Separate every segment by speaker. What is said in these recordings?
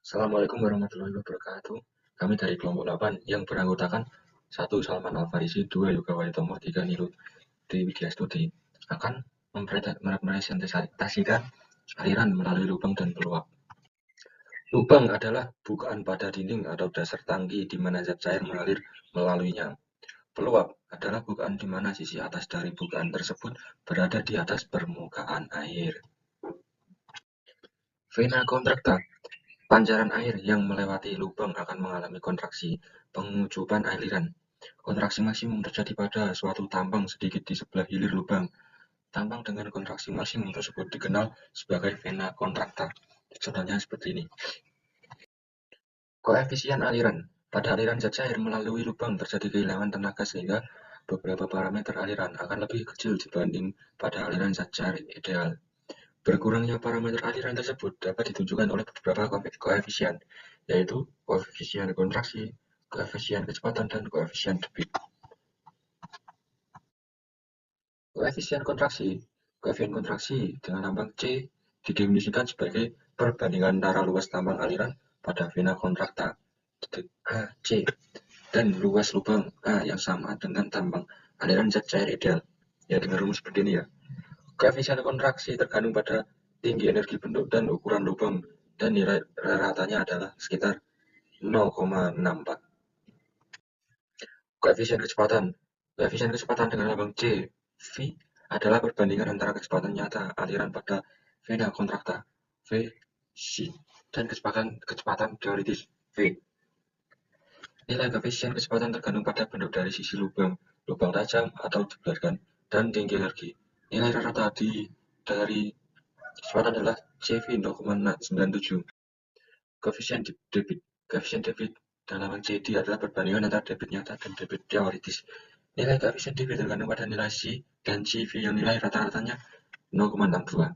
Speaker 1: Assalamualaikum warahmatullahi wabarakatuh. Kami dari kelompok 8 yang beranggotakan 1. Salman Al-Farisi, 2. Yoga Waitomo, 3. Nilo di Widya Studi akan merepresentasikan aliran melalui lubang dan peluap. Lubang adalah bukaan pada dinding atau dasar tangki di mana zat cair mengalir melaluinya. Peluap adalah bukaan di mana sisi atas dari bukaan tersebut berada di atas permukaan air. Vena contracta. Pancaran air yang melewati lubang akan mengalami kontraksi pengucupan aliran. Kontraksi maksimum terjadi pada suatu tambang sedikit di sebelah hilir lubang. Tambang dengan kontraksi maksimum tersebut dikenal sebagai vena contracta. Contohnya seperti ini. Koefisien aliran. Pada aliran zat cair melalui lubang terjadi kehilangan tenaga sehingga beberapa parameter aliran akan lebih kecil dibanding pada aliran zat cair ideal. Berkurangnya parameter aliran tersebut dapat ditunjukkan oleh beberapa koefisien, yaitu koefisien kontraksi, koefisien kecepatan, dan koefisien debit. Koefisien kontraksi dengan lambang C didefinisikan sebagai perbandingan antara luas tambang aliran pada vena contracta AC dan luas lubang A yang sama dengan tambang aliran zat cair ideal. Ya, dengan rumus seperti ini ya. Koefisien kontraksi tergantung pada tinggi energi bentuk dan ukuran lubang, dan nilai ratanya adalah sekitar 0,64. Koefisien kecepatan dengan lambang C, V, adalah perbandingan antara kecepatan nyata aliran pada vena contracta, V, C, dan kecepatan teoritis, V. Nilai koefisien kecepatan tergantung pada bentuk dari sisi lubang tajam atau dibiarkan, dan tinggi energi. Nilai rata dari kecepatan adalah CV 0,97. Koefisien debit dalam lambang CD adalah perbandingan antara debit nyata dan debit teoritis. Nilai koefisien debit tergantung pada nilai C dan CV yang nilai rata-ratanya 0,62.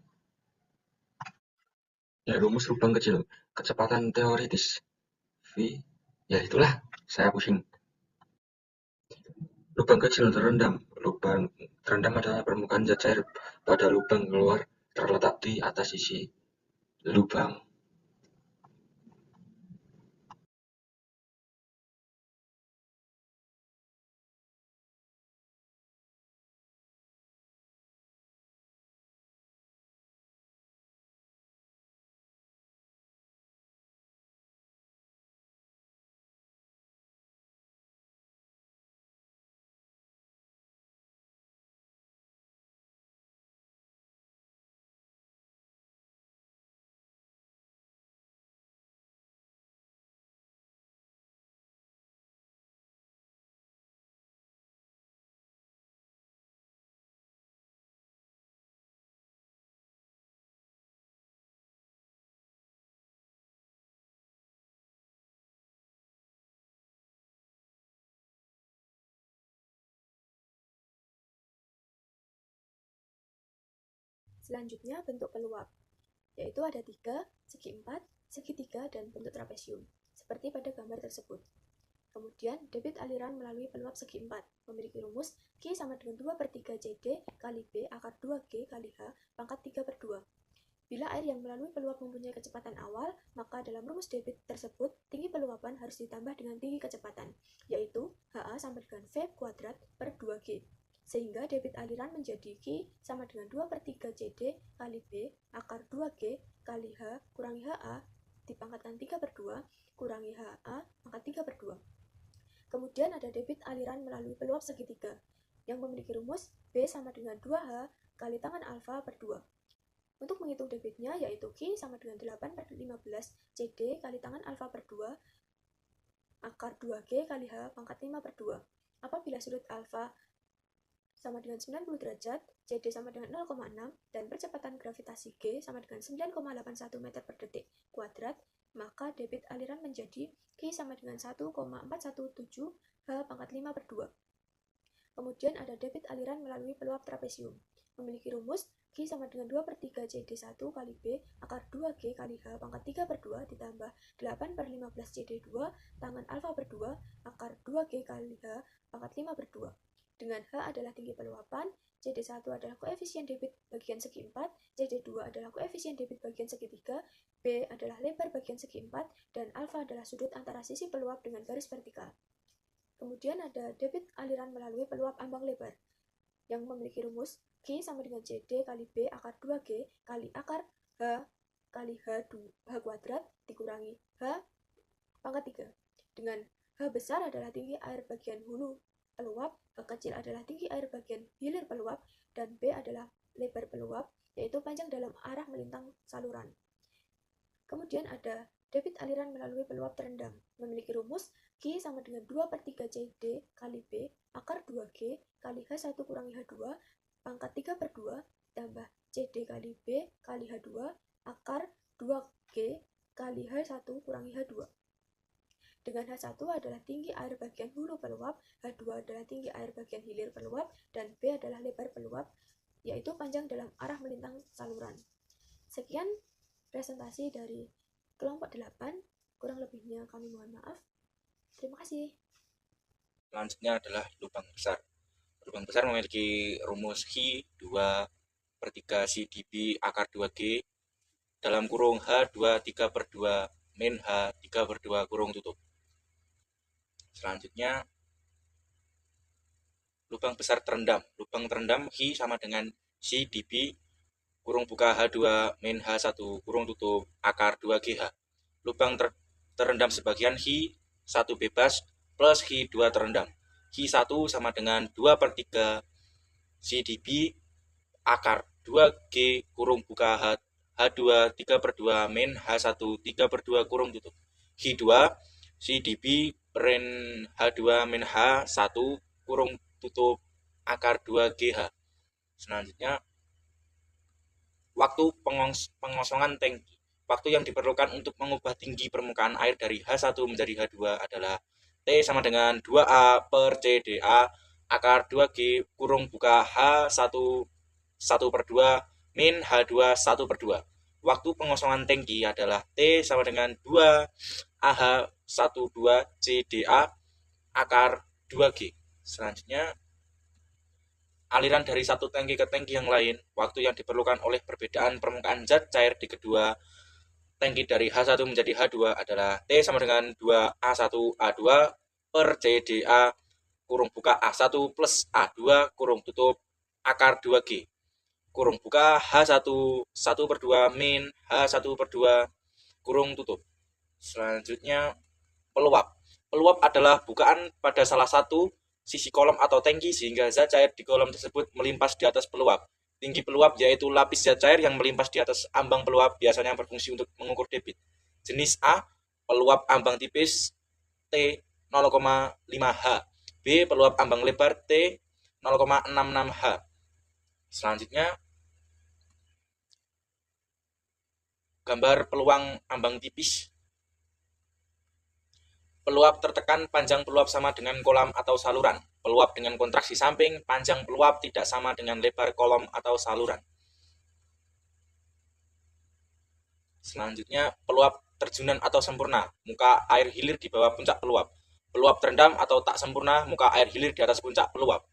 Speaker 1: Ya, rumus lubang kecil. Kecepatan teoritis V, ya itulah, saya pusing. Lubang kecil terendam. Lubang terendam adalah permukaan zat cair pada lubang keluar terletak di atas sisi lubang.
Speaker 2: Selanjutnya bentuk peluap, yaitu ada 3, segi 4, segi 3, dan bentuk trapesium, seperti pada gambar tersebut. Kemudian, debit aliran melalui peluap segi 4 memiliki rumus Q sama dengan 2/3 CD kali B akar 2G kali H pangkat 3/2. Bila air yang melalui peluap mempunyai kecepatan awal, maka dalam rumus debit tersebut, tinggi peluapan harus ditambah dengan tinggi kecepatan, yaitu HA sama dengan V kuadrat per 2G. Sehingga debit aliran menjadi Q sama dengan 2/3 CD kali B akar 2G kali H kurangi HA dipangkatkan 3/2 kurangi HA pangkat 3/2. Kemudian ada debit aliran melalui peluap segitiga yang memiliki rumus B sama dengan 2H kali tangan alfa per 2. Untuk menghitung debitnya yaitu Q sama dengan 8/15 CD kali tangan alfa per 2 akar 2G kali H pangkat 5/2. Apabila sudut alfa sama dengan 90 derajat, CD sama dengan 0,6, dan percepatan gravitasi G sama dengan 9,81 meter per detik kuadrat, maka debit aliran menjadi Q sama dengan 1,417 H pangkat 5/2. Kemudian ada debit aliran melalui peluap trapesium. Memiliki rumus Q sama dengan 2/3 CD1 kali B akar 2G kali H pangkat 3/2 ditambah 8/15 CD2 tangan alfa per 2 akar 2G kali H pangkat 5/2. dengan H adalah tinggi peluapan, CD1 adalah koefisien debit bagian segi 4, CD2 adalah koefisien debit bagian segi 3, B adalah lebar bagian segi 4, dan alfa adalah sudut antara sisi peluap dengan garis vertikal. Kemudian ada debit aliran melalui peluap ambang lebar yang memiliki rumus Q sama dengan CD kali B akar 2G kali akar H kali H kuadrat dikurangi H pangkat 3. Dengan H besar adalah tinggi air bagian hulu peluap, H kecil adalah tinggi air bagian hilir peluap, dan B adalah lebar peluap, yaitu panjang dalam arah melintang saluran. Kemudian ada debit aliran melalui peluap terendam, memiliki rumus Q sama dengan 2/3 CD kali B akar 2G kali H1 kurangi H2 pangkat 3/2 tambah CD kali B kali H2 akar 2G kali H1 kurangi H2. Dengan H1 adalah tinggi air bagian hulu peluap, H2 adalah tinggi air bagian hilir peluap, dan B adalah lebar peluap, yaitu panjang dalam arah melintang saluran. Sekian presentasi dari kelompok 8, kurang lebihnya kami mohon maaf. Terima kasih.
Speaker 3: Selanjutnya adalah lubang besar. Lubang besar memiliki rumus Q 2/3 CdB akar 2G dalam kurung H2 3/2 min H 3/2 kurung tutup. Selanjutnya, lubang besar terendam. Lubang terendam Q sama dengan CdB kurung buka H2 min H1 kurung tutup akar 2GH. Lubang terendam sebagian Q 1 bebas plus Q 2 terendam. Q1 sama dengan 2/3 CdB akar 2G kurung buka H2 3/2 min H1 3/2 kurung tutup. Q2 CdB pen H2 min H1 kurung tutup akar 2GH. Selanjutnya, waktu pengosongan tangki. Waktu yang diperlukan untuk mengubah tinggi permukaan air dari H1 menjadi H2 adalah T sama dengan 2A per CdA akar 2G kurung buka H1 1/2 min H2 1/2. Waktu pengosongan tangki adalah T sama dengan 2AH 12 CdA akar 2G. Selanjutnya, aliran dari satu tangki ke tangki yang lain, waktu yang diperlukan oleh perbedaan permukaan zat cair di kedua tangki dari H1 menjadi H2 adalah T sama dengan 2A1A2 per CdA kurung buka A1 plus A2 kurung tutup akar 2G kurung buka H1 1/2 min H1/2 kurung tutup. Selanjutnya, peluap. Peluap adalah bukaan pada salah satu sisi kolom atau tangki sehingga zat cair di kolom tersebut melimpas di atas peluap. Tinggi peluap yaitu lapis zat cair yang melimpas di atas ambang peluap biasanya berfungsi untuk mengukur debit. Jenis A, peluap ambang tipis T 0,5H. B, peluap ambang lebar T 0,66H. Selanjutnya, gambar peluang ambang tipis. Peluap tertekan, panjang peluap sama dengan kolam atau saluran. Peluap dengan kontraksi samping, panjang peluap tidak sama dengan lebar kolom atau saluran. Selanjutnya, peluap terjunan atau sempurna. Muka air hilir di bawah puncak peluap. Peluap terendam atau tak sempurna, muka air hilir di atas puncak peluap.